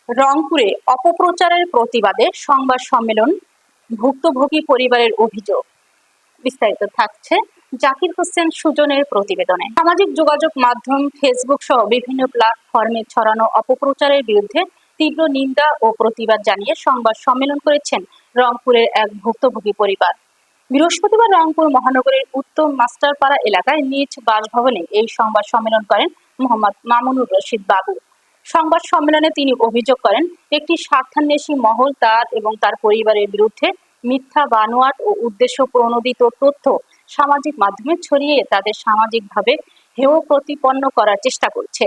রংপুরে অপপ্রচারের প্রতিবাদে সংবাদ সম্মেলন, ভুক্তভোগী পরিবারের অভিযোগ। বিস্তারিত থাকছে জাকির হোসেন সুজনের প্রতিবেদনে। সামাজিক যোগাযোগ মাধ্যম ফেসবুক সহ বিভিন্ন প্ল্যাটফর্মে ছড়ানো অপপ্রচারের বিরুদ্ধে তীব্র নিন্দা ও প্রতিবাদ জানিয়ে সংবাদ সম্মেলন করেছেন রংপুরের এক ভুক্তভোগী পরিবার। বৃহস্পতিবার রংপুর মহানগরের উত্তম মাস্টারপাড়া এলাকায় নিজ বাসভবনে এই সংবাদ সম্মেলন করেন মোহাম্মদ মামুনুর রশিদ বাবু। সংবাদ সম্মেলনে তিনি অভিযোগ করেন, একটি স্বার্থান্বেষী মহল তার এবং তার পরিবারের বিরুদ্ধে মিথ্যা, বানোয়াট ও উদ্দেশ্য প্রণোদিত তথ্য সামাজিক মাধ্যমে ছড়িয়ে তাদের সামাজিকভাবে হেয় প্রতিপন্ন করার চেষ্টা করছে।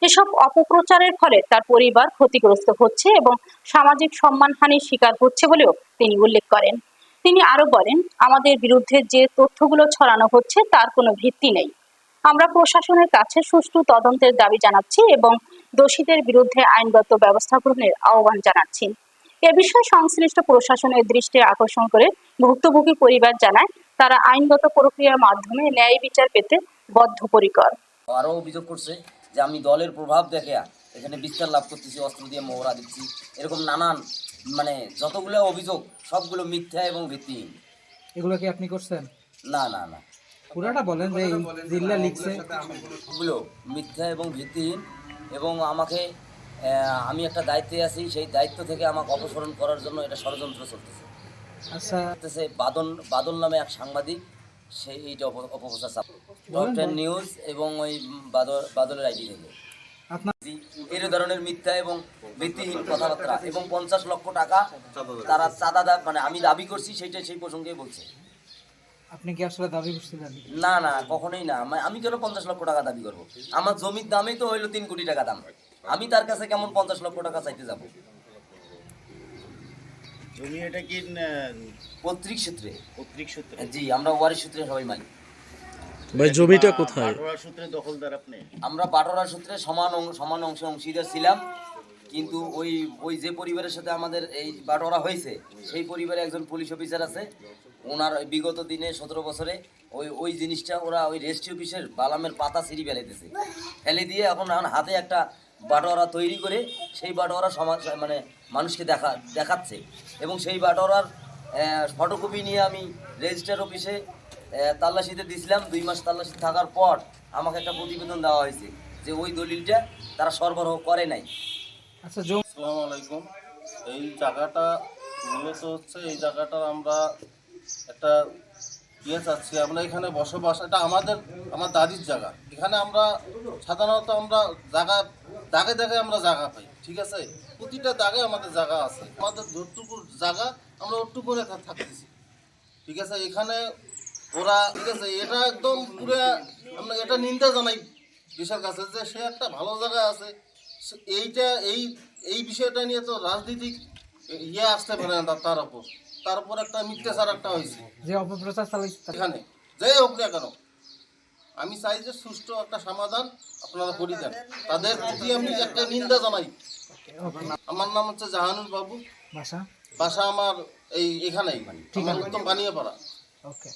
এসব অপপ্রচারের ফলে তার পরিবার ক্ষতিগ্রস্ত হচ্ছে এবং সামাজিক সম্মানহানির শিকার হচ্ছে বলেও তিনি উল্লেখ করেন। তিনি আরো বলেন, আমাদের বিরুদ্ধে যে তথ্যগুলো ছড়ানো হচ্ছে তার কোনো ভিত্তি নেই। আমরা প্রশাসনের কাছে সুষ্ঠু তদন্তের দাবি জানাচ্ছি এবং দোষীদের বিরুদ্ধে আইনগত ব্যবস্থা গ্রহণের আহ্বান জানাচ্ছি। এ বিষয়ে সংশ্লিষ্ট প্রশাসনের দৃষ্টি আকর্ষণ করে ভুক্তভোগী পরিবার জানায়, তারা আইনগত প্রক্রিয়ার মাধ্যমে ন্যায় বিচার পেতে বদ্ধপরিকর। আরও অভিযোগ করছে যে আমি দলের প্রভাব দেখে এখানে বিস্তার লাভ করতেছি, অস্ত্র দিয়ে মোহরা দিচ্ছি, এরকম নানান যতগুলো অভিযোগ সবগুলো মিথ্যা এবং ভিত্তিহীন। এগুলো কি আপনি করছেন? না না না, পুরাটা বলেন যে জিল্লা লিখছে। এগুলো মিথ্যা এবং ভিত্তিহীন এবং আমাকে আমি একটা দায়িত্বে আছি, সেই দায়িত্ব থেকে আমাকে অপসারণ করার জন্য এটা ষড়যন্ত্র চলতেছে। আচ্ছা, বাদল নামে এক সাংবাদিক, সেই এইটা অপপ্রচার টপ10 নিউজ এবং ওই বাদলের আইডি থেকে এই ধরনের মিথ্যা এবং ভিত্তিহীন কথাবার্তা এবং 50 লক্ষ টাকা তারা চাঁদা আমি দাবি করছি, সেইটা সেই প্রসঙ্গে বলছে। আপনি কি আসলে দাবি করছিলেন? না না, কখনোই না। আমি কেন 50 লক্ষ টাকা দাবি করবো? আমার জমির দামই তো হইলো 3 কোটি টাকা দাম। আমি তার কাছে কেমন 50 লক্ষ টাকা চাইতে যাব? জমি এটা কি পৈতৃক সূত্রে? পৈতৃক সূত্রে? জি, আমরা ওয়ারিশ সূত্রে সবাই মালিক। ভাই জমিটা কোথায়? বাটোয়ারা সূত্রে দখলদার আপনি? আমরা বাটোয়ারা সূত্রে সমান অংশে অংশীদার ছিলাম, কিন্তু ওই যে পরিবারের সাথে আমাদের এই বাটোয়ারা হয়েছে সেই পরিবারে একজন পুলিশ অফিসার আছে। ওনার বিগত দিনে 17 বছরে ওই জিনিসটা ওরা ওই রেজিস্ট্রি অফিসের বালামের পাতা ছিঁড়ি ফেলে দিয়ে এখন হাতে একটা বাটোয়ারা তৈরি করে সেই বাটোয়ারা মানুষকে দেখাচ্ছে এবং সেই বাটোয়ারার ফটোকপি নিয়ে আমি রেজিস্ট্রার অফিসে তাল্লাশিতে দিয়েছিলাম। 2 মাস তাল্লাশি থাকার পর আমাকে একটা প্রতিবেদন দেওয়া হয়েছে যে ওই দলিলটা তারা সরবরাহ করে নাই। আচ্ছা, আসসালামু আলাইকুম। এই জায়গাটা মূলত হচ্ছে, এই জায়গাটার আমরা একটা চাচ্ছি, আমরা এখানে বসবাস, এটা আমার দাদির জায়গা। এখানে আমরা সাধারণত দাগে আমরা জায়গা পাই, ঠিক আছে? প্রতিটা দাগে আমাদের জায়গা আছে, আমাদের যতটুকু জায়গা আমরা ওটুকু করে থাকতেছি, ঠিক আছে? এখানে ওরা, ঠিক আছে, এটা একদম পুরো আমরা এটা নিন্দা জানাই দেশের কাছে যে সে একটা ভালো জায়গা আছে। এই বিষয়টা নিয়ে তো রাজনীতিক আসতে পারে না তার উপর একটা মিথ্যাচার একটা হয়েছে যে অপপ্রচার চালাইছে এখানে, যাই হোক না কেন। আমি চাই যে সুষ্ঠু একটা সমাধান আপনারা করে দেন, তাদের প্রতি আমি একটা নিন্দা জানাই। আমার নাম হচ্ছে জাহানুর বাবু, বাসা আমার এখানেই, উত্তম বানিয়াপাড়া। ওকে।